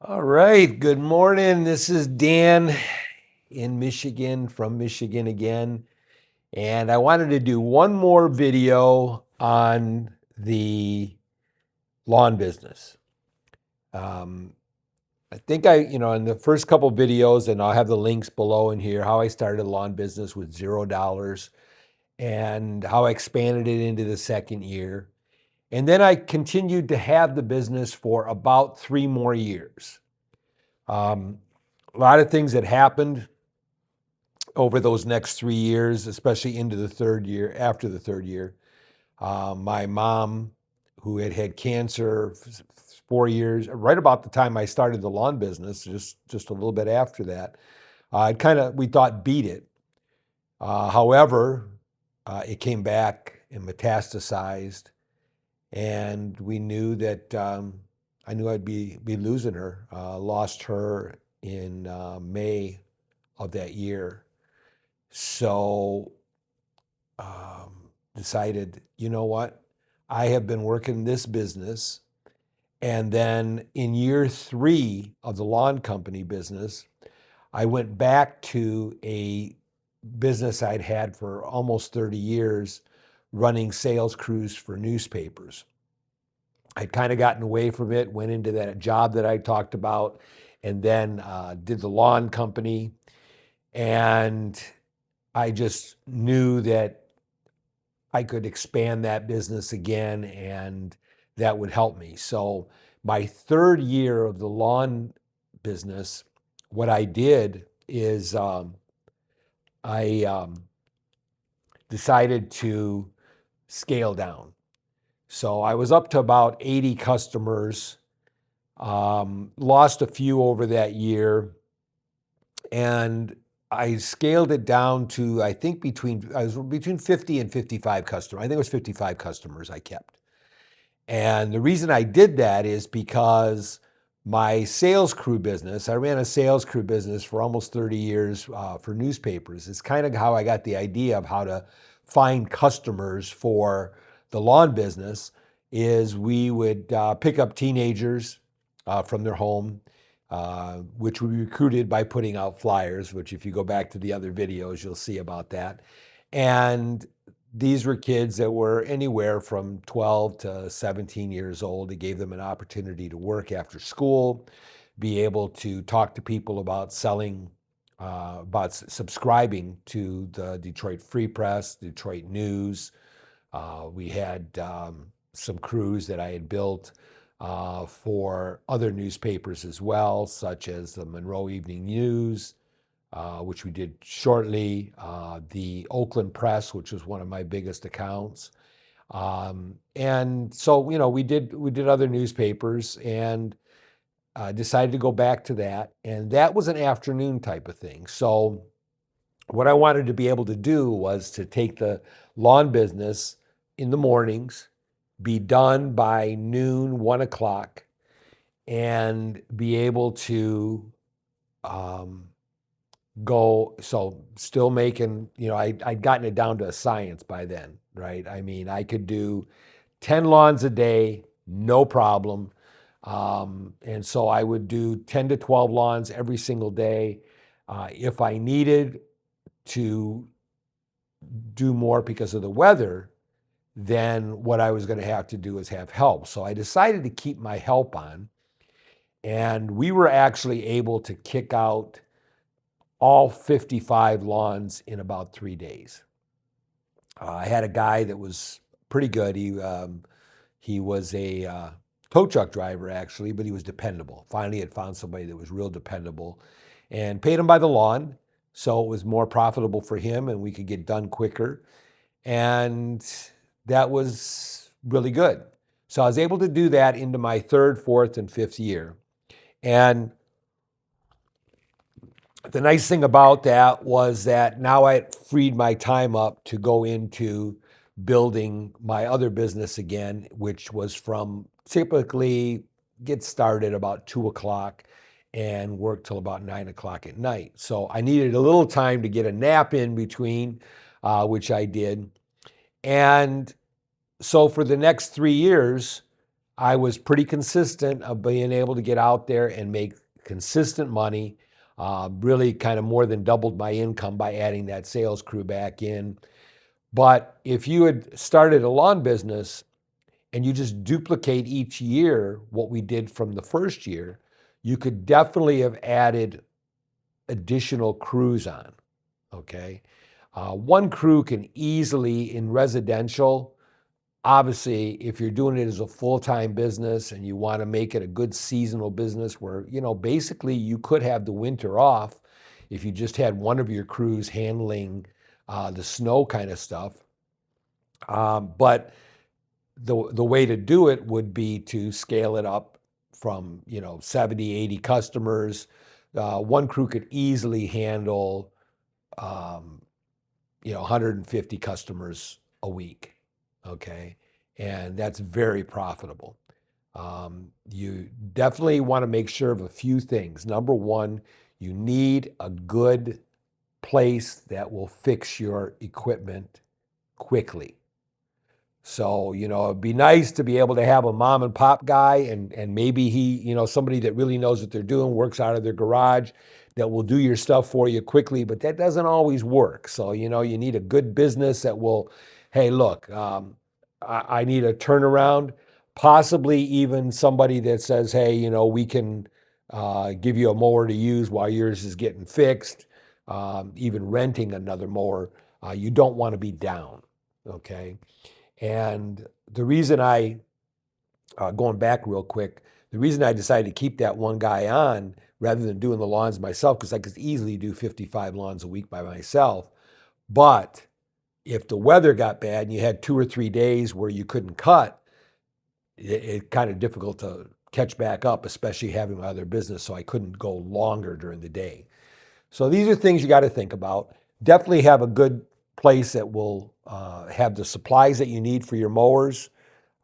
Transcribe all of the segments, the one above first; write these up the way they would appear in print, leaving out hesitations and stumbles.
All right, good morning. This is Dan in Michigan, from Michigan again. And I wanted to do one more video on the lawn business. Um, I think in the first couple videos, and I'll have the links below in here, how I started a lawn business with $0 and how I expanded it into the second year. And then I continued to have the business for about 3 more years. A lot of things that happened over those next 3 years, especially into the third year, after the third year. My mom, who had had cancer 4 years, right about the time I started the lawn business, just a little bit after that, we thought beat it. However, it came back and metastasized, and we knew that I knew I'd be losing her. Lost her in May of that year. So decided, you know what? I have been working this business. And then in year 3 of the lawn company business, I went back to a business I'd had for almost 30 years, running sales crews for newspapers. I'd kind of gotten away from it, went into that job that I talked about, and then did the lawn company. And I just knew that I could expand that business again, and that would help me. So my third year of the lawn business, what I did is I decided to scale down. So I was up to about 80 customers, lost a few over that year, and I scaled it down to, I was between 50 and 55 customers. I think it was 55 customers I kept. And the reason I did that is because my sales crew business, I ran a sales crew business for almost 30 years for newspapers. It's kind of how I got the idea of how to find customers for the lawn business. Is we would pick up teenagers from their home, which we recruited by putting out flyers, which if you go back to the other videos, you'll see about that. And these were kids that were anywhere from 12 to 17 years old. It gave them an opportunity to work after school, be able to talk to people about about subscribing to the Detroit Free Press, Detroit News. We had some crews that I had built for other newspapers as well, such as the Monroe Evening News, which we did shortly, the Oakland Press, which was one of my biggest accounts. And so, we did other newspapers, and decided to go back to that. And that was an afternoon type of thing. So what I wanted to be able to do was to take the lawn business in the mornings, be done by noon, 1 o'clock, and be able to go. So still making, I'd gotten it down to a science by then, right? I mean, I could do 10 lawns a day, no problem. And so I would do 10 to 12 lawns every single day. If I needed to do more because of the weather, then what I was going to have to do is have help. So I decided to keep my help on. And we were actually able to kick out all 55 lawns in about 3 days. I had a guy that was pretty good. He was a tow truck driver, actually, but he was dependable. Finally had found somebody that was real dependable, and paid him by the lawn. So it was more profitable for him, and we could get done quicker. And that was really good. So I was able to do that into my third, fourth, and fifth year. And the nice thing about that was that now I freed my time up to go into building my other business again, which was from typically get started about 2 o'clock and work till about 9 o'clock at night. So I needed a little time to get a nap in between, which I did. And so for the next 3 years, I was pretty consistent of being able to get out there and make consistent money. Really kind of more than doubled my income by adding that sales crew back in. But if you had started a lawn business and you just duplicate each year what we did from the first year, you could definitely have added additional crews on. Okay. One crew can easily, in residential, obviously, if you're doing it as a full-time business and you want to make it a good seasonal business where, basically you could have the winter off if you just had one of your crews handling the snow kind of stuff. But the way to do it would be to scale it up from 70, 80 customers. One crew could easily handle 150 customers a week. Okay, and that's very profitable. You definitely want to make sure of a few things. Number one, you need a good place that will fix your equipment quickly. So, it'd be nice to be able to have a mom and pop guy and maybe he, somebody that really knows what they're doing, works out of their garage, that will do your stuff for you quickly, but that doesn't always work. So, you need a good business that will, hey, look, I need a turnaround, possibly even somebody that says, hey, we can give you a mower to use while yours is getting fixed, even renting another mower. You don't want to be down, okay? And the reason going back real quick, the reason I decided to keep that one guy on rather than doing the lawns myself, because I could easily do 55 lawns a week by myself. But if the weather got bad and you had 2 or 3 days where you couldn't cut, it's kind of difficult to catch back up, especially having my other business. So I couldn't go longer during the day. So these are things you got to think about. Definitely have a good place that will have the supplies that you need for your mowers.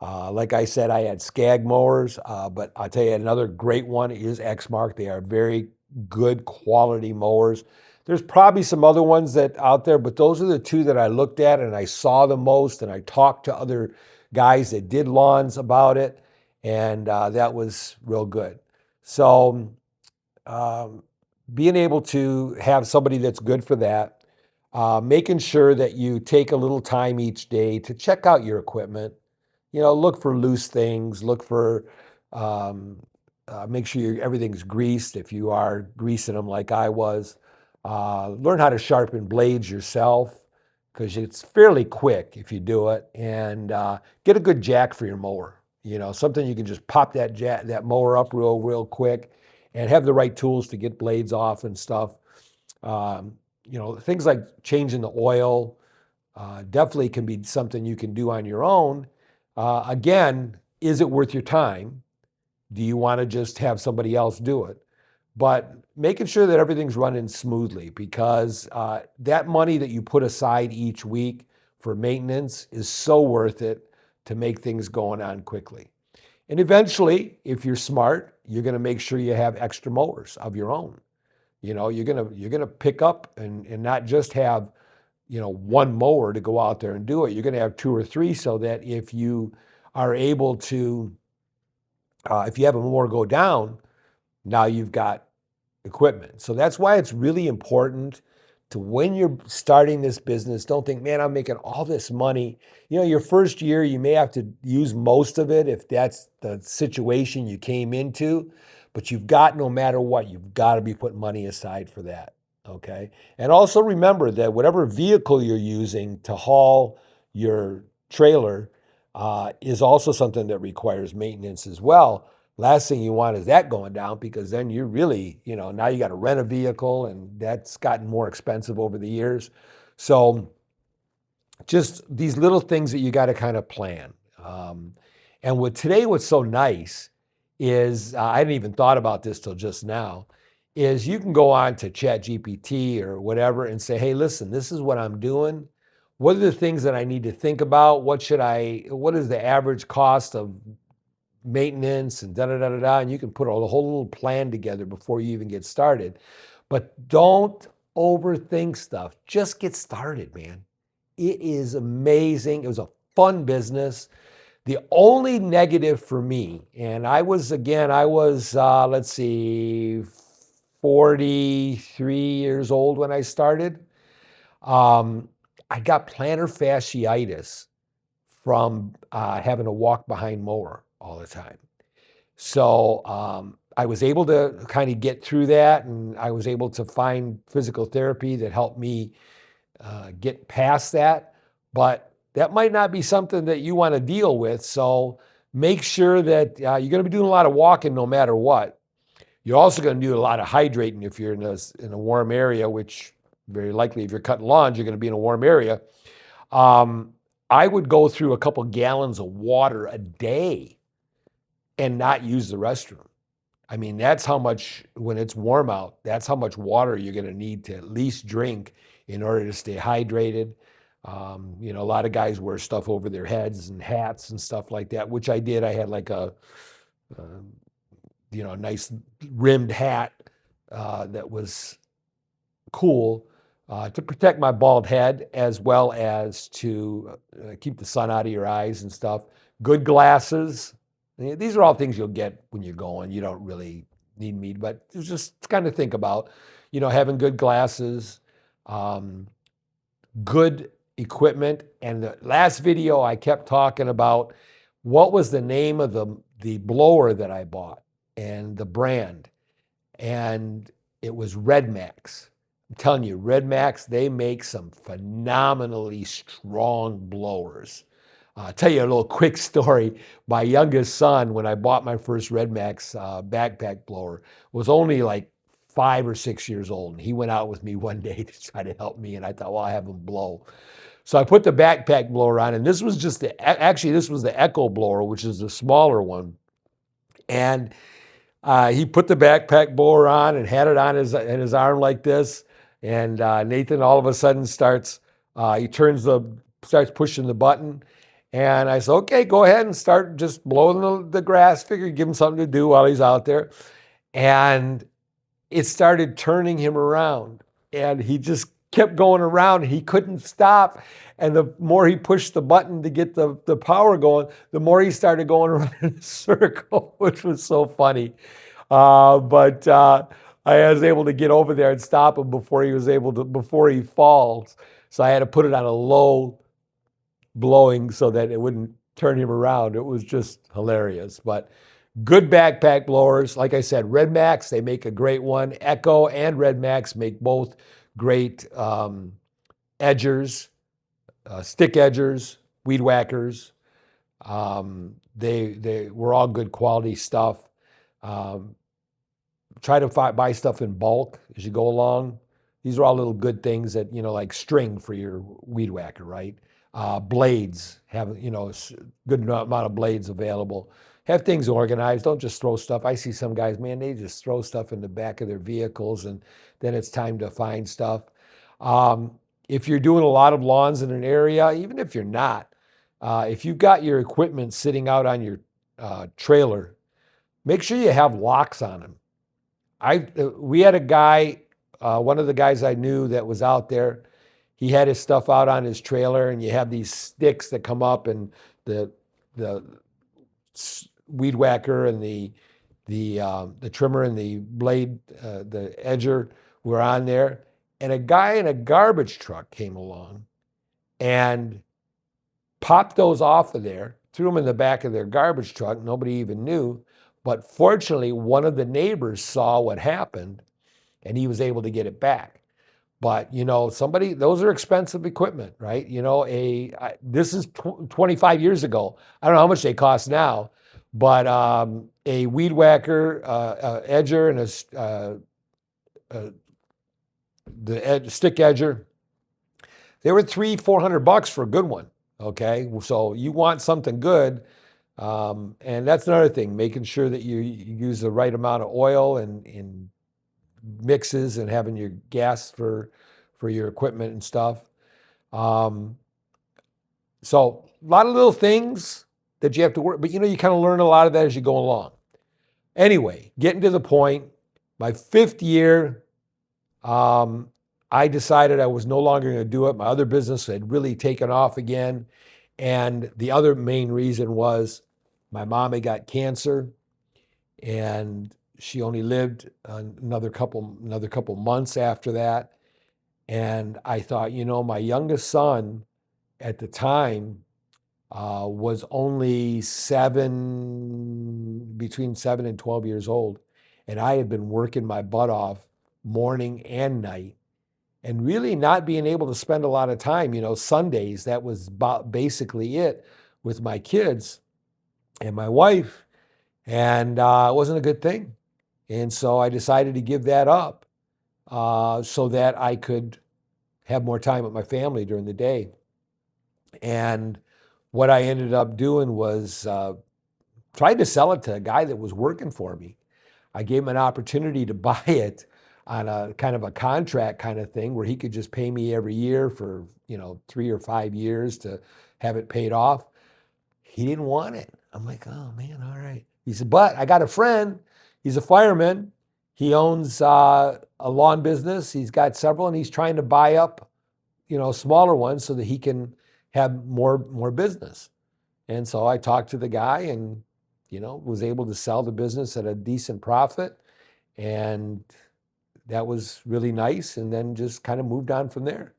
Like I said, I had Skag mowers, but I'll tell you another great one is Exmark. They are very good quality mowers. There's probably some other ones that out there, but those are the two that I looked at and I saw the most, and I talked to other guys that did lawns about it, and that was real good. So being able to have somebody that's good for that, making sure that you take a little time each day to check out your equipment. Look for loose things, look for, make sure everything's greased if you are greasing them like I was. Learn how to sharpen blades yourself because it's fairly quick if you do it. And get a good jack for your mower. Something you can just pop that mower up real quick and have the right tools to get blades off and stuff. Things like changing the oil definitely can be something you can do on your own. Again, is it worth your time? Do you want to just have somebody else do it? But making sure that everything's running smoothly, because that money that you put aside each week for maintenance is so worth it to make things going on quickly. And eventually, if you're smart, you're going to make sure you have extra mowers of your own. You're gonna pick up and not just have one mower to go out there and do it. You're going to have 2 or 3 so that if you are able to, if you have a mower go down, now you've got equipment. So that's why it's really important to, when you're starting this business, don't think, man, I'm making all this money. Your first year, you may have to use most of it if that's the situation you came into, but no matter what, you've got to be putting money aside for that. Okay. And also remember that whatever vehicle you're using to haul your trailer is also something that requires maintenance as well. Last thing you want is that going down, because then you're really, now you got to rent a vehicle, and that's gotten more expensive over the years. So just these little things that you got to kind of plan. And what's so nice is, I hadn't even thought about this till just now, is you can go on to ChatGPT or whatever and say, hey, listen, this is what I'm doing. What are the things that I need to think about? What is the average cost of maintenance and da-da-da-da-da, and you can put the whole little plan together before you even get started. But don't overthink stuff. Just get started, man. It is amazing. It was a fun business. The only negative for me, and let's see, 43 years old when I started. I got plantar fasciitis from having to walk behind mower all the time. So I was able to kind of get through that, and I was able to find physical therapy that helped me get past that. But that might not be something that you want to deal with. So make sure that you're going to be doing a lot of walking no matter what. You're also going to do a lot of hydrating if you're in a warm area, which very likely if you're cutting lawns, you're going to be in a warm area. I would go through a couple gallons of water a day and not use the restroom. I mean, that's how much, when it's warm out, that's how much water you're going to need to at least drink in order to stay hydrated. A lot of guys wear stuff over their heads and hats and stuff like that, which I did. I had like a nice rimmed hat that was cool to protect my bald head, as well as to keep the sun out of your eyes and stuff. Good glasses. These are all things you'll get when you're going. You don't really need me, but just kind of think about, having good glasses, good equipment. And the last video I kept talking about what was the name of the blower that I bought and the brand. And it was Red Max. I'm telling you, Red Max, they make some phenomenally strong blowers. I'll tell you a little quick story. My youngest son, when I bought my first Red Max backpack blower, was only like 5 or 6 years old. And he went out with me one day to try to help me. And I thought, well, I'll have him blow. So I put the backpack blower on, and this was this was the Echo blower, which is the smaller one. And he put the backpack blower on and had it on in his arm like this. And Nathan all of a sudden starts pushing the button. And I said, okay, go ahead and start just blowing the grass. Figured give him something to do while he's out there. And it started turning him around. And he just kept going around. He couldn't stop. And the more he pushed the button to get the power going, the more he started going around in a circle, which was so funny. But I was able to get over there and stop him before he falls. So I had to put it on a low blowing so that it wouldn't turn him around. It was just hilarious. But good backpack blowers. Like I said, Red Max, they make a great one. Echo and Red Max make both great edgers, stick edgers, weed whackers. They were all good quality stuff. Try to buy stuff in bulk as you go along. These are all little good things that, like string for your weed whacker, right? Blades, have, good amount of blades available. Have things organized. Don't just throw stuff. I see some guys, man, they just throw stuff in the back of their vehicles and then it's time to find stuff. If you're doing a lot of lawns in an area, even if you're not, if you've got your equipment sitting out on your trailer, make sure you have locks on them. We had a guy, one of the guys I knew that was out there, he had his stuff out on his trailer, and you have these sticks that come up, and the weed whacker and the trimmer and the blade, the edger were on there. And a guy in a garbage truck came along and popped those off of there, threw them in the back of their garbage truck. Nobody even knew. But fortunately, one of the neighbors saw what happened, and he was able to get it back. But, those are expensive equipment, right? This is 25 years ago. I don't know how much they cost now, but a weed whacker, edger, and the stick edger, they were $300-400 for a good one. Okay, so you want something good, and that's another thing, making sure that you use the right amount of oil and mixes and having your gas for your equipment and stuff. So a lot of little things that you have to work, but you kind of learn a lot of that as you go along. Anyway, getting to the point, my 5th year, I decided I was no longer going to do it. My other business had really taken off again. And the other main reason was my mom had got cancer, and she only lived another couple months after that. And I thought, my youngest son at the time was only between 7 and 12 years old. And I had been working my butt off morning and night and really not being able to spend a lot of time. Sundays, that was basically it with my kids and my wife. And it wasn't a good thing. And so I decided to give that up so that I could have more time with my family during the day. And what I ended up doing was tried to sell it to a guy that was working for me. I gave him an opportunity to buy it on a kind of a contract kind of thing where he could just pay me every year for 3 or 5 years to have it paid off. He didn't want it. I'm like, oh man, all right. He said, but I got a friend. He's a fireman. He owns a lawn business. He's got several, and he's trying to buy up smaller ones so that he can have more business. And so I talked to the guy and, was able to sell the business at a decent profit. And that was really nice. And then just kind of moved on from there.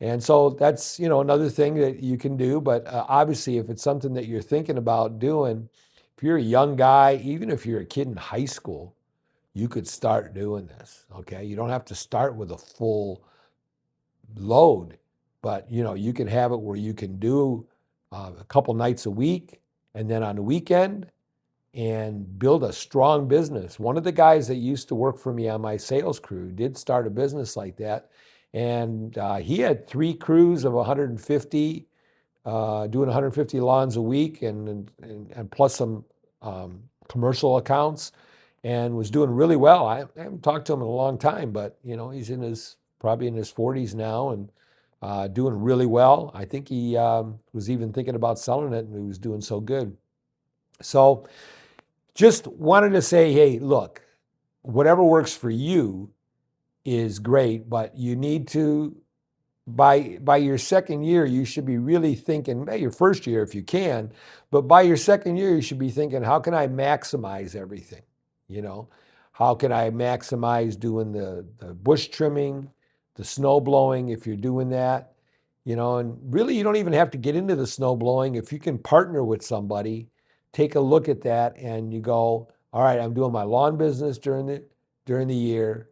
And so that's, another thing that you can do. But obviously, if it's something that you're thinking about doing, if you're a young guy, even if you're a kid in high school, you could start doing this. Okay. You don't have to start with a full load, but you can have it where you can do a couple nights a week and then on the weekend and build a strong business. One of the guys that used to work for me on my sales crew did start a business like that. And he had 3 crews of 150, doing 150 lawns a week and plus some commercial accounts, and was doing really well. I haven't talked to him in a long time, but he's probably in his 40s now and doing really well. I think he was even thinking about selling it, and he was doing so good. So just wanted to say, hey, look, whatever works for you is great, but you need to, by your second year, you should be really thinking, your first year if you can, but by your second year, you should be thinking, how can I maximize everything? How can I maximize doing the bush trimming, the snow blowing, if you're doing that, and really you don't even have to get into the snow blowing. If you can partner with somebody, take a look at that and you go, all right, I'm doing my lawn business during the year.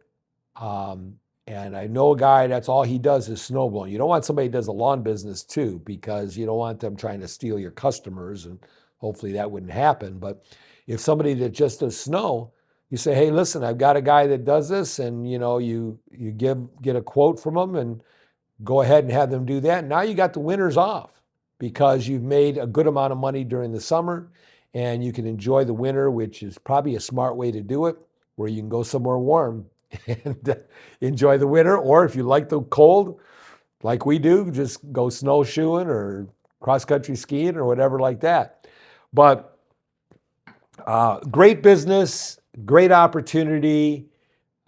And I know a guy that's all he does is snow blowing. You don't want somebody that does a lawn business too, because you don't want them trying to steal your customers, and hopefully that wouldn't happen. But if somebody that just does snow, you say, hey, listen, I've got a guy that does this, and you get a quote from them and go ahead and have them do that. Now you got the winters off because you've made a good amount of money during the summer, and you can enjoy the winter, which is probably a smart way to do it, where you can go somewhere warm and enjoy the winter. Or if you like the cold, like we do, just go snowshoeing or cross-country skiing or whatever like that. But great business, great opportunity.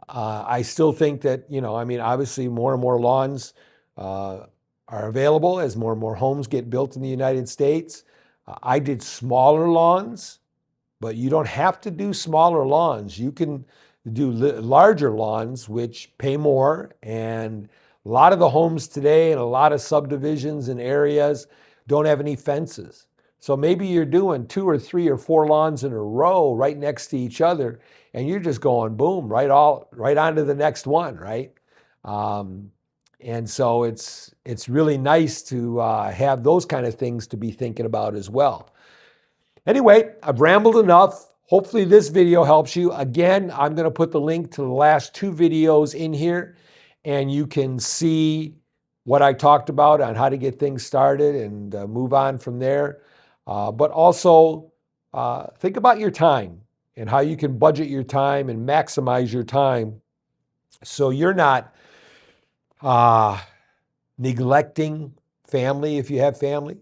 I still think that, obviously more and more lawns are available as more and more homes get built in the United States. I did smaller lawns, but you don't have to do smaller lawns. You can do larger lawns, which pay more. And a lot of the homes today and a lot of subdivisions and areas don't have any fences. So maybe you're doing 2 or 3 or 4 lawns in a row right next to each other, and you're just going boom, right on to the next one, right? And so it's really nice to have those kind of things to be thinking about as well. Anyway, I've rambled enough. Hopefully this video helps you. Again, I'm going to put the link to the last 2 videos in here, and you can see what I talked about on how to get things started and move on from there. But also think about your time and how you can budget your time and maximize your time so you're not neglecting family if you have family,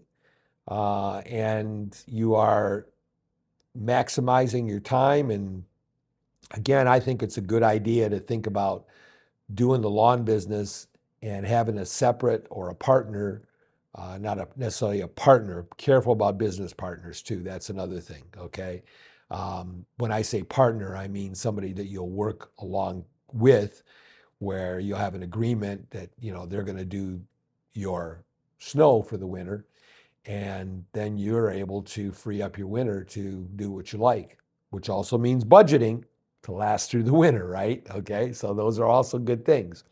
and you are maximizing your time. And again, I think it's a good idea to think about doing the lawn business and having a separate or a partner not necessarily a partner. Careful about business partners too. That's another thing, okay? When I say partner, I mean somebody that you'll work along with, where you'll have an agreement that, they're going to do your snow for the winter, and then you're able to free up your winter to do what you like, which also means budgeting to last through the winter, right? Okay, so those are also good things.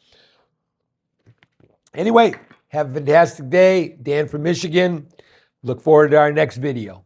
Anyway, have a fantastic day. Dan from Michigan. Look forward to our next video.